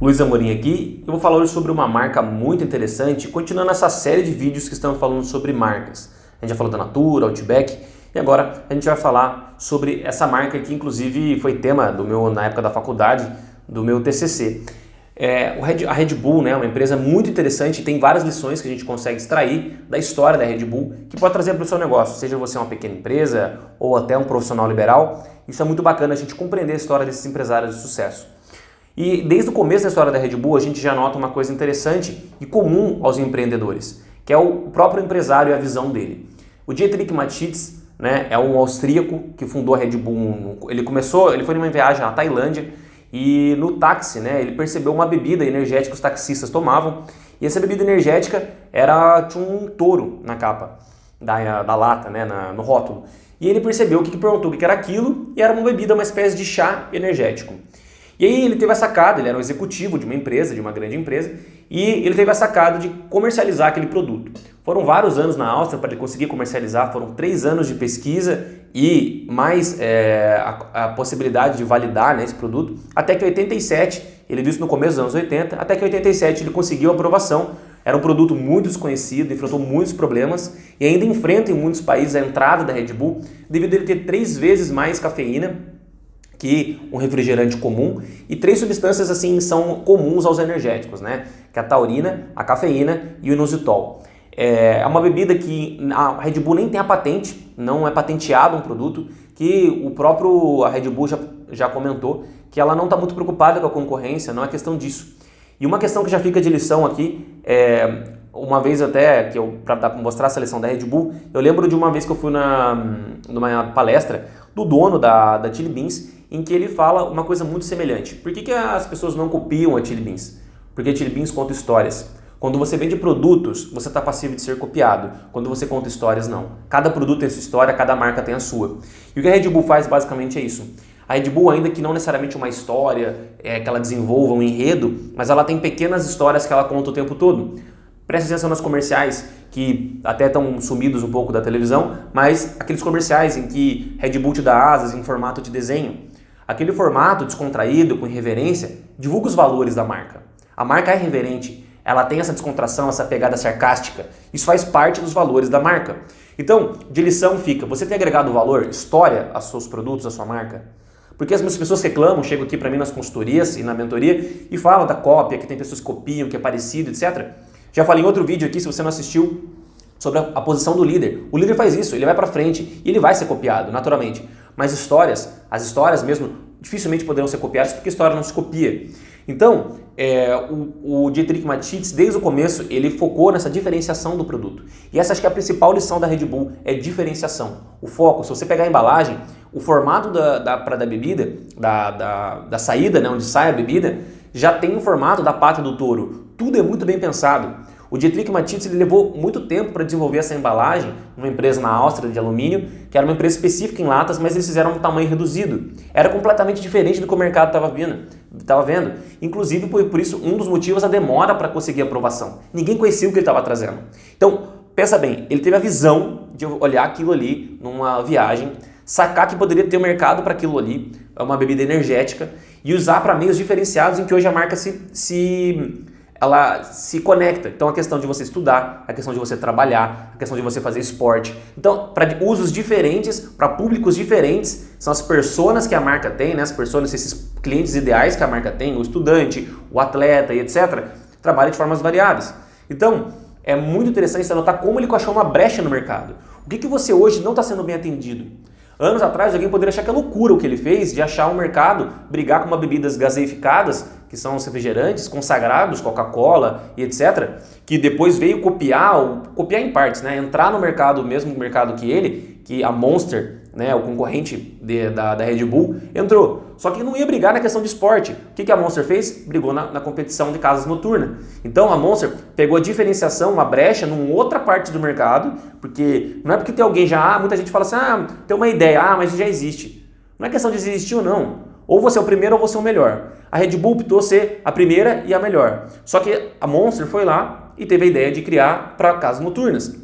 Luiz Amorim aqui, eu vou falar hoje sobre uma marca muito interessante, continuando essa série de vídeos que estamos falando sobre marcas. A gente já falou da Natura, Outback, e agora a gente vai falar sobre essa marca que inclusive foi tema na época da faculdade, do meu TCC. A Red Bull, né, é uma empresa muito interessante, tem várias lições que a gente consegue extrair da história da Red Bull, que pode trazer para o seu negócio, seja você uma pequena empresa ou até um profissional liberal. Isso é muito bacana a gente compreender a história desses empresários de sucesso. E desde o começo da história da Red Bull, a gente já nota uma coisa interessante e comum aos empreendedores, que é o próprio empresário e a visão dele. O Dietrich Mateschitz, né, é um austríaco que fundou a Red Bull. Ele foi numa viagem à Tailândia e no táxi, né, ele percebeu uma bebida energética que os taxistas tomavam, e essa bebida energética tinha um touro na capa da lata, né, no rótulo. E ele percebeu perguntou o que era aquilo, e era uma bebida, uma espécie de chá energético. E aí ele teve a sacada, ele era um executivo de uma empresa, de uma grande empresa, e ele teve a sacada de comercializar aquele produto. Foram vários anos na Áustria para ele conseguir comercializar, foram 3 anos de pesquisa e mais a possibilidade de validar, né, esse produto, até que em 87, ele viu isso no começo dos anos 80, até que em 87 ele conseguiu a aprovação. Era um produto muito desconhecido, enfrentou muitos problemas e ainda enfrenta em muitos países a entrada da Red Bull, devido a ele ter 3 vezes mais cafeína que um refrigerante comum, e 3 substâncias assim são comuns aos energéticos, né? Que é a taurina, a cafeína e o inositol. É uma bebida que a Red Bull nem tem a patente, não é patenteado um produto, que a Red Bull já comentou que ela não está muito preocupada com a concorrência, não é questão disso. E uma questão que já fica de lição aqui, uma vez até, para mostrar a seleção da Red Bull, eu lembro de uma vez que eu fui numa palestra do dono da Chili Beans, em que ele fala uma coisa muito semelhante. Por que as pessoas não copiam a Chili Beans? Porque a Chili Beans conta histórias. Quando você vende produtos, você está passivo de ser copiado. Quando você conta histórias, não. Cada produto tem sua história, cada marca tem a sua. E o que a Red Bull faz basicamente é isso. A Red Bull, ainda que não necessariamente uma história que ela desenvolva um enredo, mas ela tem pequenas histórias que ela conta o tempo todo. Preste atenção nos comerciais, que até estão sumidos um pouco da televisão, mas aqueles comerciais em que Red Bull te dá asas em formato de desenho. Aquele formato descontraído, com irreverência, divulga os valores da marca. A marca é irreverente, ela tem essa descontração, essa pegada sarcástica. Isso faz parte dos valores da marca. Então, de lição fica, você tem agregado valor, história aos seus produtos, à sua marca? Porque as pessoas reclamam, chegam aqui para mim nas consultorias e na mentoria e falam da cópia, que tem pessoas que copiam, que é parecido, etc. Já falei em outro vídeo aqui, se você não assistiu, sobre a posição do líder. O líder faz isso, ele vai para frente e ele vai ser copiado, naturalmente. Mas as histórias mesmo, dificilmente poderão ser copiadas porque a história não se copia. Então, o Dietrich Mateschitz, desde o começo, ele focou nessa diferenciação do produto. E essa acho que é a principal lição da Red Bull, é diferenciação. O foco, se você pegar a embalagem, o formato da bebida, da saída, né, onde sai a bebida, já tem o formato da pata do touro. Tudo é muito bem pensado. O Dietrich Mateschitz ele levou muito tempo para desenvolver essa embalagem, uma empresa na Áustria de alumínio, que era uma empresa específica em latas, mas eles fizeram um tamanho reduzido. Era completamente diferente do que o mercado estava vendo. Inclusive, por isso, um dos motivos a demora para conseguir a aprovação. Ninguém conhecia o que ele estava trazendo. Então, pensa bem, ele teve a visão de olhar aquilo ali numa viagem, sacar que poderia ter um mercado para aquilo ali, uma bebida energética, e usar para meios diferenciados em que hoje a marca ela se conecta. Então a questão de você estudar, a questão de você trabalhar, a questão de você fazer esporte. Então, para usos diferentes, para públicos diferentes, são as personas que a marca tem, né? As personas, esses clientes ideais que a marca tem, o estudante, o atleta e etc., trabalha de formas variadas. Então, é muito interessante você notar como ele achou uma brecha no mercado. O que você hoje não está sendo bem atendido? Anos atrás, alguém poderia achar que é loucura o que ele fez de achar um mercado, brigar com uma bebidas gaseificadas, que são os refrigerantes consagrados, Coca-Cola e etc., que depois veio copiar em partes, né? Entrar no mercado, o mesmo mercado que a Monster, né, o concorrente da Red Bull, entrou. Só que não ia brigar na questão de esporte. O que a Monster fez? Brigou na competição de casas noturnas. Então a Monster pegou a diferenciação, uma brecha numa outra parte do mercado, porque não é porque tem alguém muita gente fala assim, tem uma ideia, mas já existe. Não é questão de existir ou não. Ou você é o primeiro ou você é o melhor. A Red Bull optou ser a primeira e a melhor. Só que a Monster foi lá e teve a ideia de criar para casas noturnas.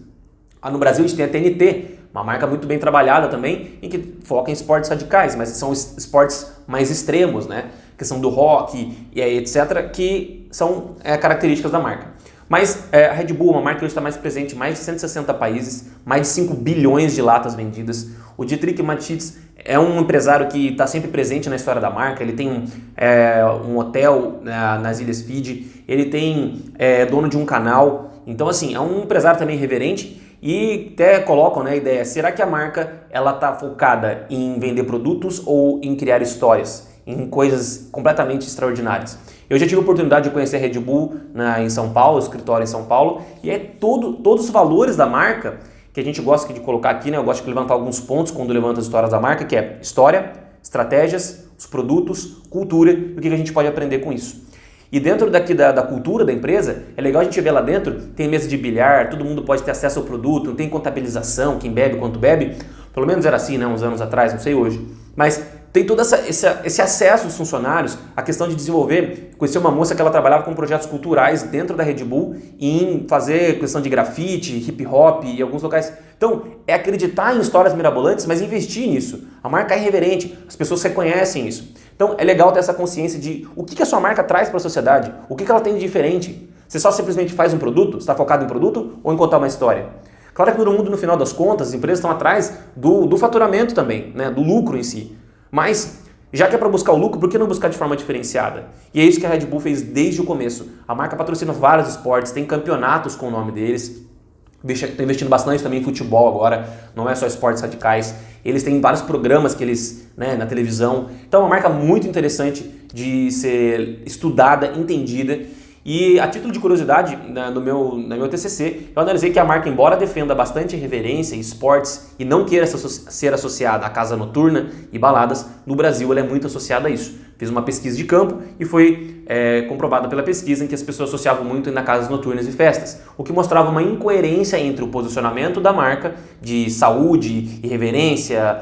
No Brasil a gente tem a TNT, uma marca muito bem trabalhada também, em que foca em esportes radicais, mas são esportes mais extremos, né? questão do rock e etc., que são características da marca. Mas a Red Bull é uma marca que hoje está mais presente em mais de 160 países, mais de 5 bilhões de latas vendidas. O Dietrich Mateschitz é um empresário que está sempre presente na história da marca. Ele tem um hotel nas Ilhas Fiji, ele é dono de um canal. Então, assim, é um empresário também reverente e até colocam, né, a ideia, será que a marca ela está focada em vender produtos ou em criar histórias, em coisas completamente extraordinárias? Eu já tive a oportunidade de conhecer a Red Bull em São Paulo, escritório em São Paulo, e todos os valores da marca que a gente gosta de colocar aqui, né? Eu gosto de levantar alguns pontos quando levanta as histórias da marca, que é história, estratégias, os produtos, cultura e o que a gente pode aprender com isso. E dentro daqui da cultura da empresa, é legal a gente ver lá dentro, tem mesa de bilhar, todo mundo pode ter acesso ao produto, não tem contabilização, quem bebe, quanto bebe, pelo menos era assim, né, uns anos atrás, não sei hoje, mas tem todo esse acesso dos funcionários, a questão de desenvolver. Conheci uma moça que ela trabalhava com projetos culturais dentro da Red Bull em fazer questão de grafite, hip hop e alguns locais. Então, é acreditar em histórias mirabolantes, mas investir nisso. A marca é irreverente, as pessoas reconhecem isso. Então, é legal ter essa consciência de o que a sua marca traz para a sociedade, o que ela tem de diferente. Você só simplesmente faz um produto, está focado em produto ou em contar uma história? Claro que todo mundo, no final das contas, as empresas estão atrás do faturamento também, né, do lucro em si. Mas, já que é para buscar o lucro, por que não buscar de forma diferenciada? E é isso que a Red Bull fez desde o começo. A marca patrocina vários esportes, tem campeonatos com o nome deles. Estão investindo bastante também em futebol agora, não é só esportes radicais. Eles têm vários programas que eles, né, na televisão. Então é uma marca muito interessante de ser estudada, entendida. E a título de curiosidade, no meu TCC, eu analisei que a marca, embora defenda bastante reverência e esportes e não queira ser associada à casa noturna e baladas, no Brasil ela é muito associada a isso. Fiz uma pesquisa de campo e foi comprovada pela pesquisa em que as pessoas associavam muito ainda casas noturnas e festas, o que mostrava uma incoerência entre o posicionamento da marca de saúde, irreverência,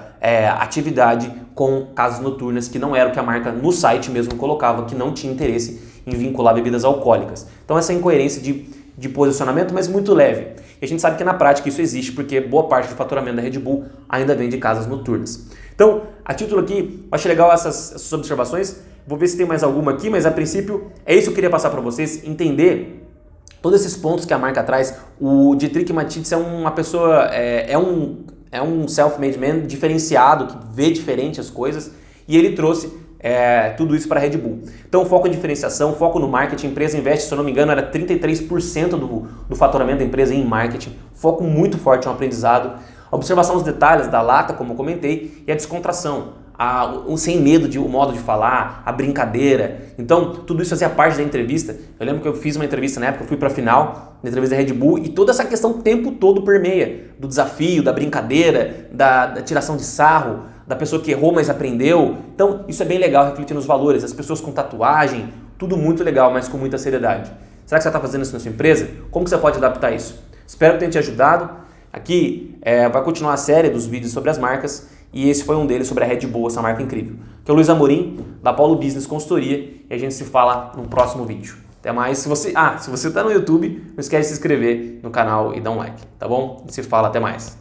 atividade com casas noturnas, que não era o que a marca no site mesmo colocava, que não tinha interesse em vincular bebidas alcoólicas. Então essa incoerência de posicionamento, mas muito leve. E a gente sabe que na prática isso existe, porque boa parte do faturamento da Red Bull ainda vem de casas noturnas. Então, a título aqui, eu achei legal essas observações. Vou ver se tem mais alguma aqui, mas a princípio é isso que eu queria passar para vocês, entender todos esses pontos que a marca traz. O Dietrich Mateschitz é uma pessoa, é um self-made man diferenciado, que vê diferente as coisas, e ele trouxe tudo isso para a Red Bull. Então, foco em diferenciação, foco no marketing. A empresa investe, se eu não me engano, era 33% do faturamento da empresa em marketing. Foco muito forte no aprendizado. A observação dos detalhes da lata, como eu comentei, e a descontração. O sem medo, o modo de falar, a brincadeira. Então, tudo isso fazia parte da entrevista. Eu lembro que eu fiz uma entrevista na época, eu fui para a final da entrevista da Red Bull, e toda essa questão o tempo todo permeia. Do desafio, da brincadeira, da tiração de sarro, da pessoa que errou, mas aprendeu. Então, isso é bem legal, refletir nos valores. As pessoas com tatuagem, tudo muito legal, mas com muita seriedade. Será que você está fazendo isso na sua empresa? Como que você pode adaptar isso? Espero que tenha te ajudado. Aqui vai continuar a série dos vídeos sobre as marcas, e esse foi um deles sobre a Red Bull, essa marca incrível. Aqui é o Luiz Amorim, da Paulo Business Consultoria, e a gente se fala no próximo vídeo. Até mais. Se você está no YouTube, não esquece de se inscrever no canal e dar um like, tá bom? A gente se fala, até mais.